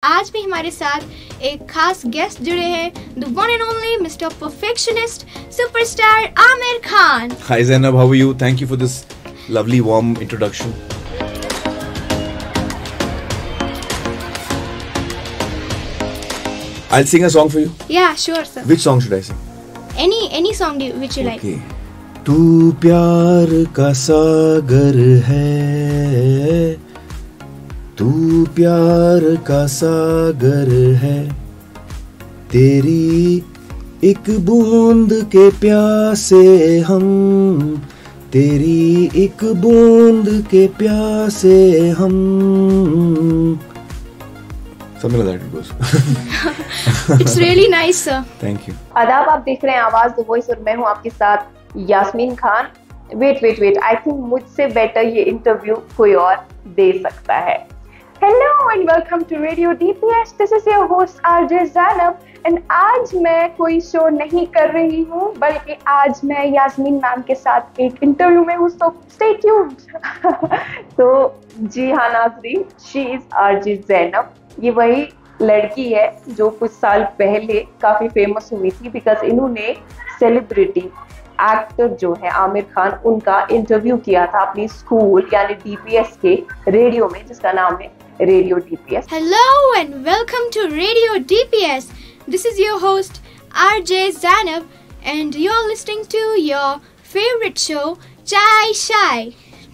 आज भी हमारे साथ एक खास गेस्ट जुड़े हैं, the one and only mister perfectionist superstar Aamir Khan. Hi Zainab, how are you? Thank you for this lovely warm introduction. I'll sing a song for you. Yeah, sure sir. Which song should I sing? Any song which you like. Okay. तू प्यार का सागर है, तू प्यार का सागर है, तेरी एक बूंद के प्यासे हम, तेरी एक बूंद के प्यासे हम. Something like that it goes. It's really nice sir. Thank you. आदाब, आप देख रहे हैं आवाज द वॉइस और मैं हूं आपके साथ Yasmeen Khan. Wait I think मुझसे बेटर ये इंटरव्यू कोई और दे सकता है. Hello and welcome to radio DPS. This is your host RJ Zainab and आज मैं कोई शो नहीं कर रही हूँ, बल्कि आज मैं यास्मीन मैम के साथ एक इंटरव्यू में हूँ, सो स्टे ट्यून्ड. तो जी हाँ नाज़रीन, शी इज आरजे ज़ैनब. ये वही लड़की है जो कुछ साल पहले काफी फेमस हुई थी बिकॉज इन्होंने सेलिब्रिटी एक्टर जो है आमिर खान, उनका इंटरव्यू किया था अपनी स्कूल यानी डीपीएस के रेडियो में, जिसका नाम है radio DPS. Hello and welcome to Radio DPS. This is your host RJ Zainab and you're listening to your favorite show Chai Shai.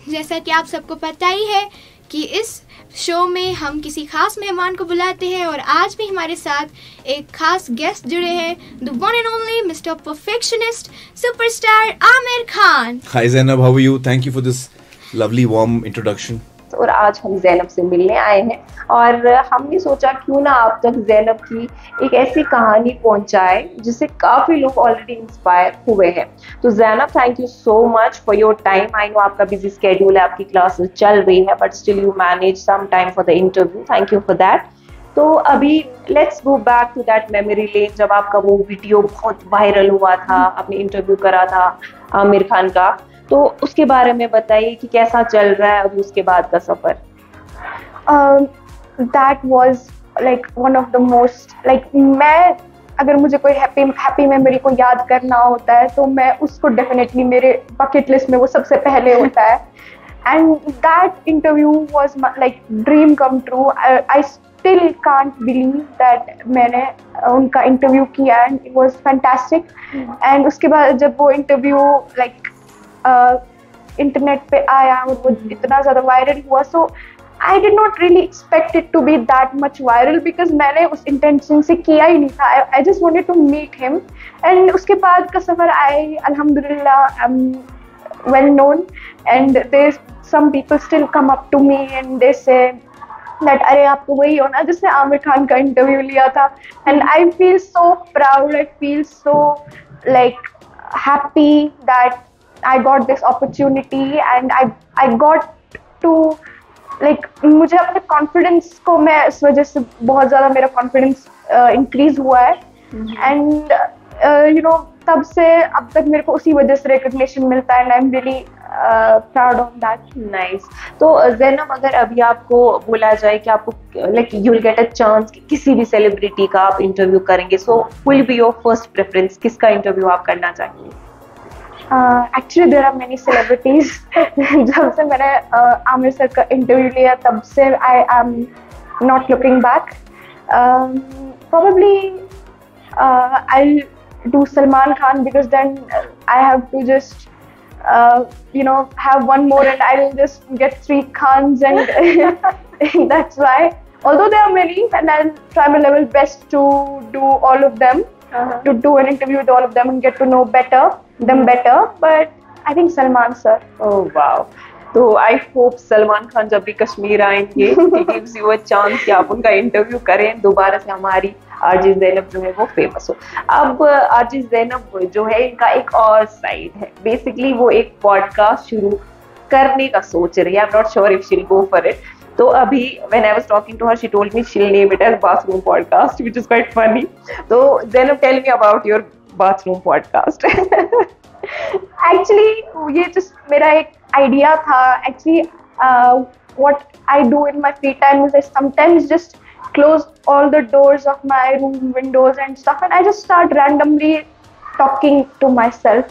जैसा कि आप सबको पता ही है कि इस शो में हम किसी खास मेहमान को बुलाते हैं और आज भी हमारे साथ एक खास गेस्ट जुड़े हैं, the one and only mister perfectionist superstar Aamir Khan. Hi Zainab, how are you? Thank you for this lovely warm introduction. और आज हम ज़ैनब से मिलने आए हैं और हमने सोचा क्यों ना आप तक ज़ैनब की एक ऐसी कहानी पहुंचाए जिससे काफ़ी लोग ऑलरेडी इंस्पायर हुए हैं. तो Zainab, thank you so much for your time. I know आपका बिजी स्केड्यूल है, आपकी क्लासेस चल रही है, but still you manage some time for the interview. Thank you for that. तो अभी let's go back to that memory lane, जब आपका वो वीडियो बहुत वायरल हुआ था, आपने इंटरव्यू करा था आमिर खान का. तो उसके बारे में बताइए कि कैसा चल रहा है अभी उसके बाद का सफर. That was like one of the most, like मैं अगर मुझे कोई हैप्पी मेमोरी को याद करना होता है तो मैं उसको डेफिनेटली मेरे बकेट लिस्ट में वो सबसे पहले होता है. And that interview was like dream come true. I still can't believe that मैंने उनका इंटरव्यू किया and it was fantastic. And उसके बाद जब वो इंटरव्यू लाइक इंटरनेट पे आया और वो इतना ज़्यादा वायरल हुआ, so I did not really expect it to be that much viral because मैंने उस इंटेंशन से किया ही नहीं था. I just wanted to meet him and उसके बाद का सफ़र आई अल्हम्दुलिल्लाह I am well known and there some people still come up to me and they say that अरे आप तो वही हो ना जिसने आमिर खान का इंटरव्यू लिया था. And I feel so proud, I feel so like happy that I got this opportunity and I got to like मुझे अपने कॉन्फिडेंस को मैं इस वजह से बहुत ज़्यादा मेरा कॉन्फिडेंस इंक्रीज हुआ है. एंड यू नो तब से अब तक मेरे को उसी वजह से रिकग्निशन मिलता है and I am really proud of that. Nice. तो ज़ैनब, अगर अभी आपको बोला जाए कि आपको like you will get a chance कि किसी भी सेलिब्रिटी का आप इंटरव्यू करेंगे, so will be your first preference, किसका इंटरव्यू आप करना चाहेंगे? Actually there are many celebrities. जब से मैंने आमिर सर का इंटरव्यू लिया तब से I am not looking back. Probably I'll do Salman Khan because then I have to just you know have one more and I'll just get 3 Khans and that's why. Although there are many and I'll try my level best to do all of them. To do an interview with all of them and get to know them better, but I think Salman sir. Oh wow. तो I hope Salman Khan जब भी कश्मीर आएंगे he gives you a chance कि आप उनका interview करें, दोबारा से हमारी आरजे ज़ैनब जो है वो फेमस हो. अब आरजे ज़ैनब जो है इनका एक और साइड है, बेसिकली वो एक पॉडकास्ट शुरू करने का सोच रही है. I am not sure if she will go for it. तो अभी when I was talking to her, she told me she'll name it as Bathroom Podcast, which is quite funny. So Zainab, tell me about your Bathroom Podcast. Actually ये just मेरा एक idea था. Actually what I do in my free time is I sometimes just close all the doors of my room windows and stuff, and I just start randomly talking to myself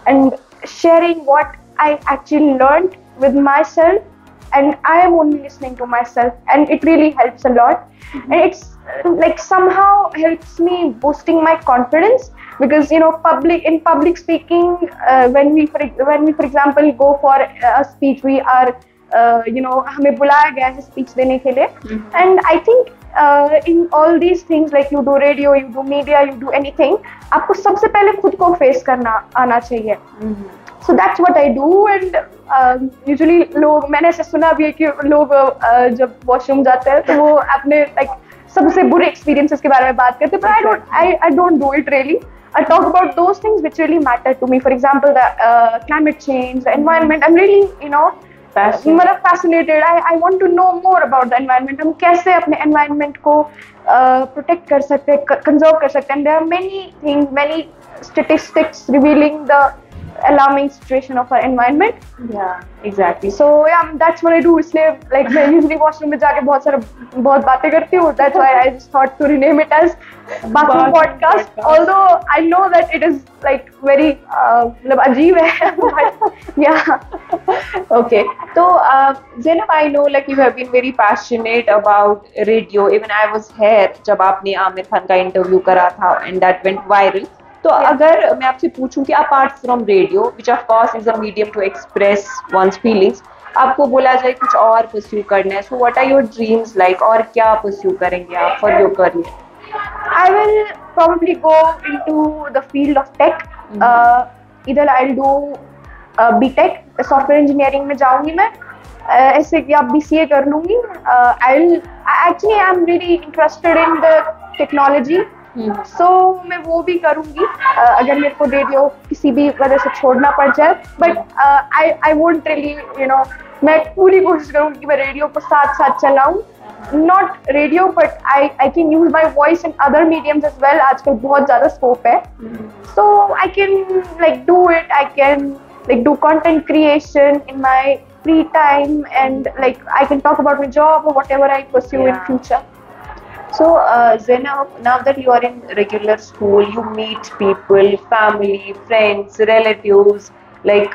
and sharing what I actually learned with myself, and I am only listening to myself, and it really helps a lot. And it's like somehow helps me boosting my confidence, because you know public speaking, when we for example go for a speech, we are हमें बुलाया गया है speech देने के लिए, and I think in all these things, like you do radio, you do media, you do anything, आपको सबसे पहले खुद को फेस करना आना चाहिए. So that's what I do. And usually लोग, मैंने ऐसे सुना भी है कि लोग जब वॉशरूम जाते हैं तो वो अपने like सबसे बुरे experiences के बारे में बात करते हैं, but I don't do it really. I talk about those things which really matter to me. For example, the climate change, the environment. I'm really fascinated. I want to know more about the environment. हम कैसे अपने environment को protect कर सकते हैं, conserve कर सकते हैं. And there are many things, many statistics revealing the alarming situation of our environment. Yeah, exactly. So yeah, that's what I do. इसलिए like मैं usually washroom में जाके बहुत बातें करती हूँ. That's why I just thought to rename it as Bathroom Podcast. Although I know that it is like very मतलब अजीब है, but yeah. Okay. So Zainab, I know like you have been very passionate about radio. Even I was here जब आपने आमिर खान का interview करा था, and that went viral. तो अगर मैं आपसे पूछूं कि apart from radio, which of course is a medium to express one's feelings, आपको बोला जाए कुछ और pursue करना है, so what are your dreams like, और क्या pursue करेंगे आप for your career? I will probably go into the field of tech. Either I'll do BTech, software engineering में जाऊंगी मैं, ऐसे कि आप BCA कर लूंगी. I'm really interested in the technology. So मैं वो भी करूँगी अगर मेरे को रेडियो किसी भी वजह से छोड़ना पड़ जाए. But I won't really, मैं पूरी कोशिश करूँगी कि मैं रेडियो को साथ चलाऊँ. Not radio, but I can use my voice in other mediums as well. आजकल बहुत ज़्यादा scope है. So I can like do it. I can like do content creation in my free time, and like I can talk about my job or whatever I pursue in future. So Zainab, now that you are in regular school, you meet people, family, friends, relatives, like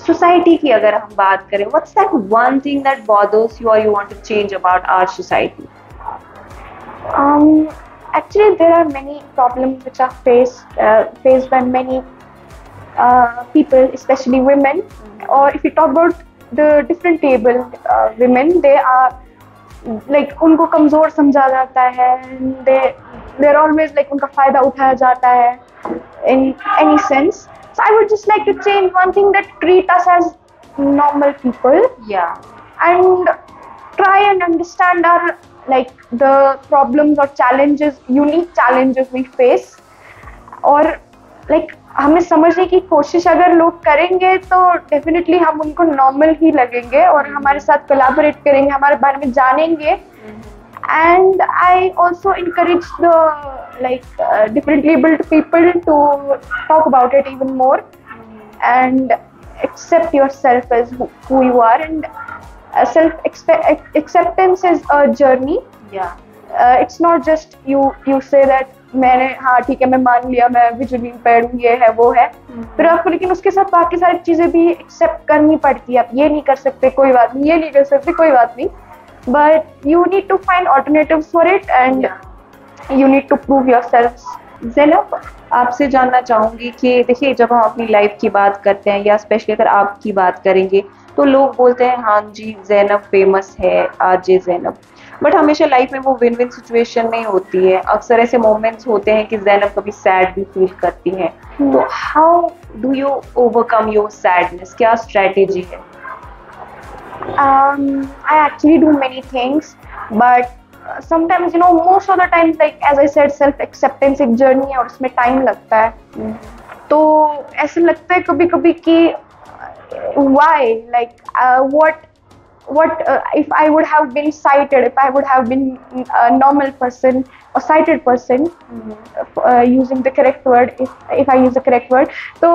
society की अगर हम बात करें, what's that one thing that bothers you or you want to change about our society? Actually, there are many problems which are faced by many people, especially women. Or if you talk about the different abled women, they are like उनको कमजोर समझा जाता है. They're always like उनका फायदा उठाया जाता है in any sense. So I would just like to change one thing, that treat us as normal people. Yeah. And try and understand our like the problems or challenges, unique challenges we face. और like हमें समझने की कोशिश अगर लोग करेंगे तो definitely हम उनको नॉर्मल ही लगेंगे और हमारे साथ कोलैबोरेट करेंगे, हमारे बारे में जानेंगे. And I also encourage the like differently abled people to talk about it even more and accept yourself as who you are. And acceptance is a journey. Yeah. It's not just you say that मैंने हाँ ठीक है मैं मान लिया मैं visually impaired हूँ, ये है वो है, फिर आपको लेकिन उसके साथ बाकी सारी चीजें भी एक्सेप्ट करनी पड़ती है. आप ये नहीं कर सकते कोई बात नहीं, ये नहीं कर सकते कोई बात नहीं, but you need to find alternatives for it and you need to prove yourselves. Zainab, आपसे जानना चाहूँगी कि देखिए जब हम अपनी लाइफ की बात करते हैं या स्पेशली अगर आपकी बात करेंगे तो लोग बोलते हैं हाँ जी ज़ैनब फेमस है, आरजे ज़ैनब, बट हमेशा लाइफ में वो विन विन सिचुएशन नहीं होती है. अक्सर ऐसे मोमेंट्स होते हैं कि ज़ैनब कभी सैड भी फील करती हैं. तो how do you overcome your sadness, क्या स्ट्रेटेजी है? I actually do many things, but sometimes most of the times, like as I said, self acceptance एक journey है और उसमें time लगता है. तो ऐसे लगता है कभी कभी कि why, like what if I would have been sighted, if I would have been a normal person or sighted person, using the correct word, if I use the correct word, तो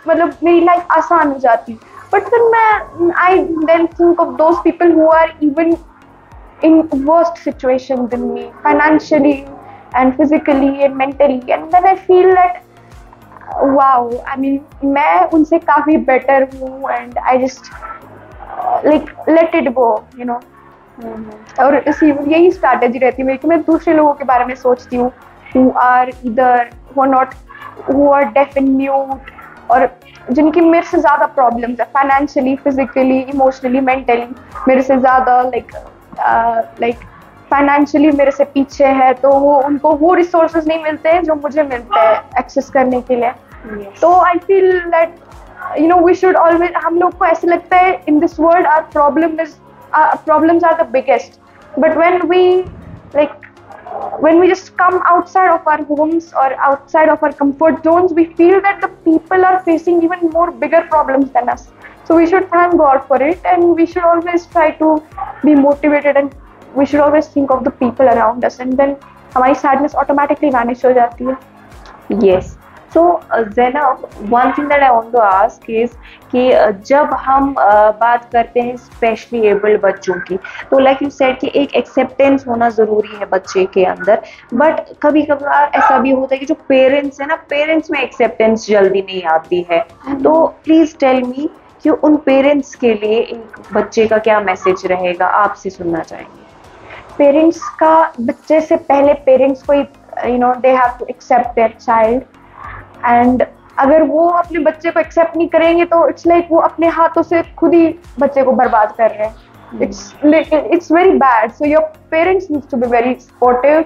मतलब मेरी लाइफ आसान हो जाती. But then I then think of those people who are even in worst situation than me, financially and physically and mentally. And then I feel that wow, I mean, मैं उनसे काफी better हूँ, and I just like let it go, you know. और इसी यही strategy रहती है मेरी कि मैं दूसरे लोगों के बारे में सोचती हूँ who are either who are deaf and mute, और जिनकी मेरे से ज़्यादा प्रॉब्लम्स है फाइनेंशियली, फिजिकली, इमोशनली, मेंटली मेरे से ज़्यादा, लाइक फाइनेंशियली मेरे से पीछे है, तो वो उनको वो रिसोर्सेज नहीं मिलते हैं जो मुझे मिलते हैं एक्सेस करने के लिए. तो I feel that you know we should always, हम लोग को ऐसे लगता है in this world our problems are the biggest, but when we just come outside of our homes or outside of our comfort zones, we feel that the people are facing even more bigger problems than us. So we should thank God for it, and we should always try to be motivated, and we should always think of the people around us, and then हमारी sadness automatically vanish हो जाती है. Yes. So Zainab, one thing that I want to ask is कि जब हम बात करते हैं स्पेशली एबल्ड बच्चों की, तो लाइक यू सेड कि एक एक्सेप्टेंस होना ज़रूरी है बच्चे के अंदर, बट कभी कभार ऐसा भी होता है कि जो पेरेंट्स है ना, पेरेंट्स में एक्सेप्टेंस जल्दी नहीं आती है. तो प्लीज़ टेल मी कि उन पेरेंट्स के लिए एक बच्चे का क्या मैसेज रहेगा, आपसे सुनना चाहेंगे. पेरेंट्स का बच्चे से पहले पेरेंट्स को you know they have to accept their child, and अगर वो अपने बच्चे को एक्सेप्ट नहीं करेंगे तो इट्स लाइक वो अपने हाथों से खुद ही बच्चे को बर्बाद कर रहे हैं. It's very bad. So your parents need to be very supportive,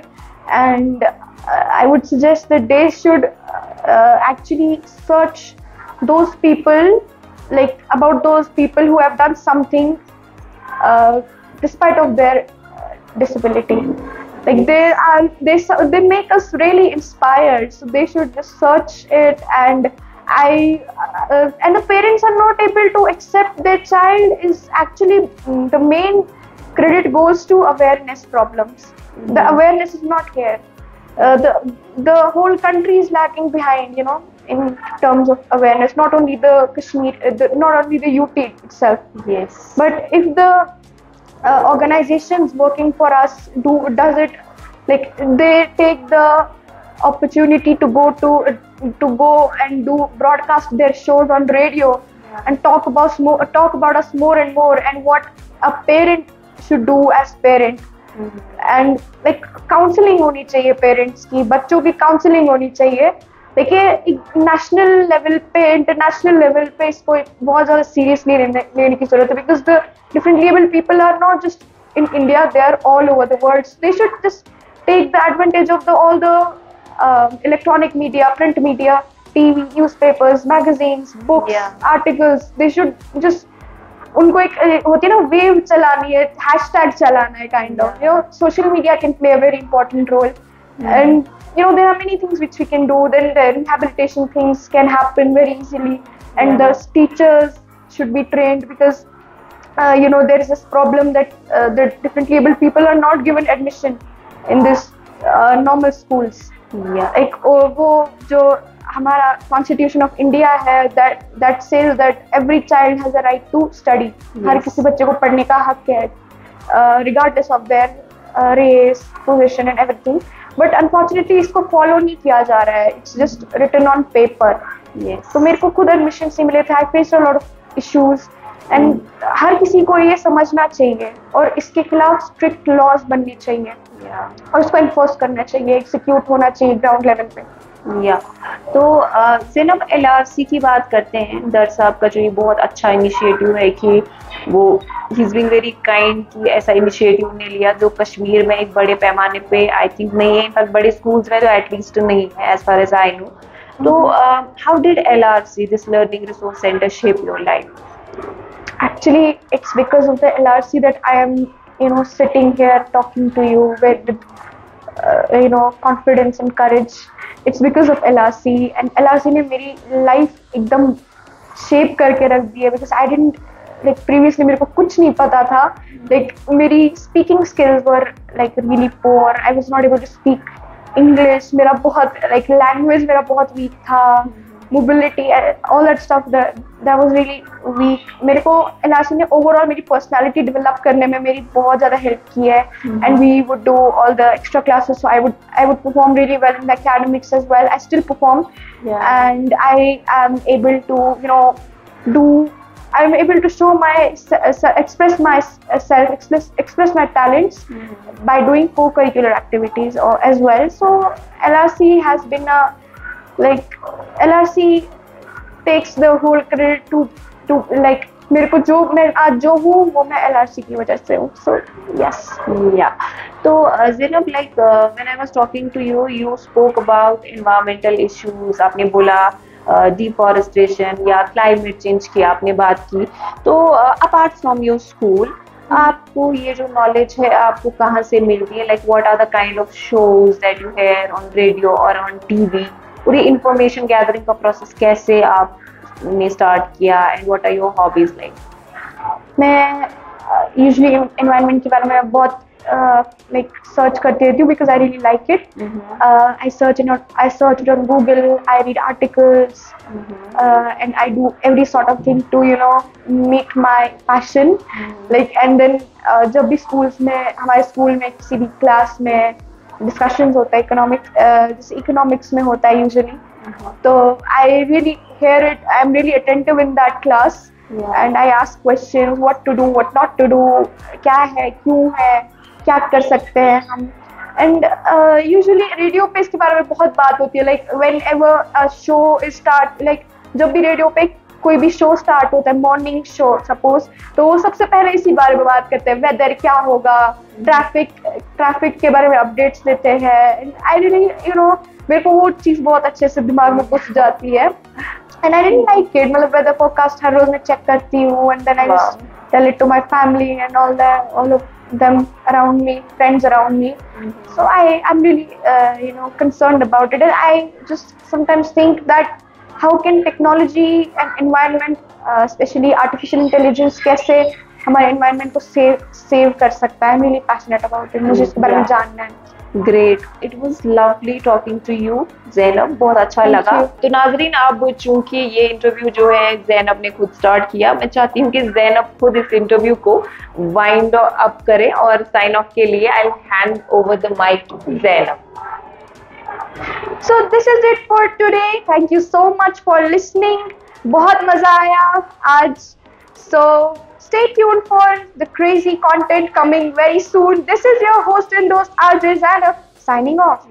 and I would suggest that they should actually search those people, like about those people who have done something despite of their disability. Like they make us really inspired, so they should just search it. And and the parents are not able to accept their child is actually the main credit goes to awareness problems. The awareness is not here. The whole country is lagging behind, you know, in terms of awareness. Not only the Kashmir, not only the UT itself. Yes. But if the organizations working for us does it, like they take the opportunity to go and do broadcast their shows on radio, and talk about us more and more, and what a parent should do as parent. And like counseling होनी चाहिए parents की, बच्चों की counselling होनी चाहिए. देखिए national level पे, international level पे इसको बहुत ज़्यादा सीरियसली लेने की जरूरत है, because the different able people are not just in India, they are all over the world. So they should just take the advantage of all the electronic media, print media, TV, newspapers, magazines, books, articles. They should just, उनको एक होती है ना wave चलानी है, hashtag चलाना है kind of, you know, social media can play a very important role. And you know there are many things which we can do. Then the rehabilitation things can happen very easily, and the teachers should be trained, because you know there is this problem that the differently able people are not given admission in this normal schools. Like वो जो हमारा Constitution of India है, that says that every child has a right to study. हर किसी बच्चे को पढ़ने का हक है, regardless of their race, position and everything. But unfortunately इसको follow नहीं किया जा रहा है. It's just written on paper. Yes. तो मेरे को खुद admission से मिले थे. I faced a lot of issues. And हर किसी को ये समझना चाहिए, और इसके खिलाफ स्ट्रिक्ट लॉज बनने चाहिए, और उसको इन्फोर्स करना चाहिए, एग्जीक्यूट होना चाहिए ग्राउंड लेवल पे. तो ज़ैनब, LRC की बात करते हैं. दर साहब का जो ये बहुत अच्छा इनिशिएटिव है कि वो he is being very kind कि ऐसा इनिशिएटिव ने लिया जो कश्मीर में एक बड़े पैमाने पे आई थिंक नहीं है, इनफैक्ट बड़े स्कूल्स में तो एटलीस्ट नहीं है as far as I know. तो how did LRC, this learning resource centre, shape your life? Actually, it's because of the LRC that I am, you know, sitting here talking to you with, you know, confidence and courage. It's because of LRC, and LRC ने मेरी life एकदम shape करके रख दी है, because I didn't, like previously मेरे को कुछ नहीं पता था. Like मेरी speaking skills were like really poor. I was not able to speak English. मेरा बहुत like language मेरा बहुत weak था. mobility and all that stuff that was really weak. मेरे को LRC ने overall मेरी personality develop करने में मेरी बहुत ज़्यादा help की है. And we would do all the extra classes, so I would perform really well in the academics as well. I still perform, and I am able to I'm able to show express myself, express my talents by doing co-curricular activities as well. So LRC has been LRC takes the whole credit to like मेरे को मैं आज जो हूँ वो मैं LRC की वजह से हूँ. So yes. Yeah. So Zainab, like when I was talking to you, you spoke about environmental issues. आपने बोला deforestation या climate change की आपने बात की. तो apart from your school, आपको ये जो knowledge है आपको कहाँ से मिलती है? Like what are the kind of shows that you hear on radio or on TV? और ये information gathering का process कैसे आपने start किया and what are your hobbies like? मैं usually environment के बारे में बहुत like search करती रहती हूँ because I really like it. I search it on Google. I read articles, and I do every sort of thing to meet my passion. Like and then जब भी schools में हमारे school में किसी भी class में discussions होता है जैसे economics में होता है usually. तो I really hear it. I'm really attentive in that class. And I ask questions, what to do, what not to do, क्या है, क्यों है, क्या कर सकते हैं हम. And usually रेडियो पे इसके बारे में बहुत बात होती है. Like whenever a show is start, like जब भी रेडियो पे कोई भी शो स्टार्ट होता है, मॉर्निंग शो सपोज, तो वो सबसे पहले इसी बारे में बात करते हैं. वेदर क्या होगा, ट्रैफिक के बारे में अपडेट्स देते हैं. आई रियली मेरे को वो चीज़ बहुत अच्छे से दिमाग में घुस जाती है. And I didn't like it. मतलब weather forecast हर रोज मैं check करती हूँ, and then I just tell it to my family and all of them around me, friends around me. So I'm really concerned about it, and I just sometimes think that how can technology and environment, especially artificial intelligence, कैसे हमारे environment को save कर सकता है. I'm really passionate about it. मुझे इसके बारे में जानना है. Great. It was lovely talking to you, Zainab. बहुत अच्छा लगा. तो नाजरीन, अब चूंकि ये इंटरव्यू जो है Zainab ने खुद स्टार्ट किया, मैं चाहती हूँ कि Zainab खुद इस इंटरव्यू को वाइंड अप करे और साइन ऑफ के लिए I'll hand over the mic to Zainab. So this is it for today. Thank you so much for listening. बहुत मजा आया आज. So stay tuned for the crazy content coming very soon. This is your host and host RJ Zanab signing off.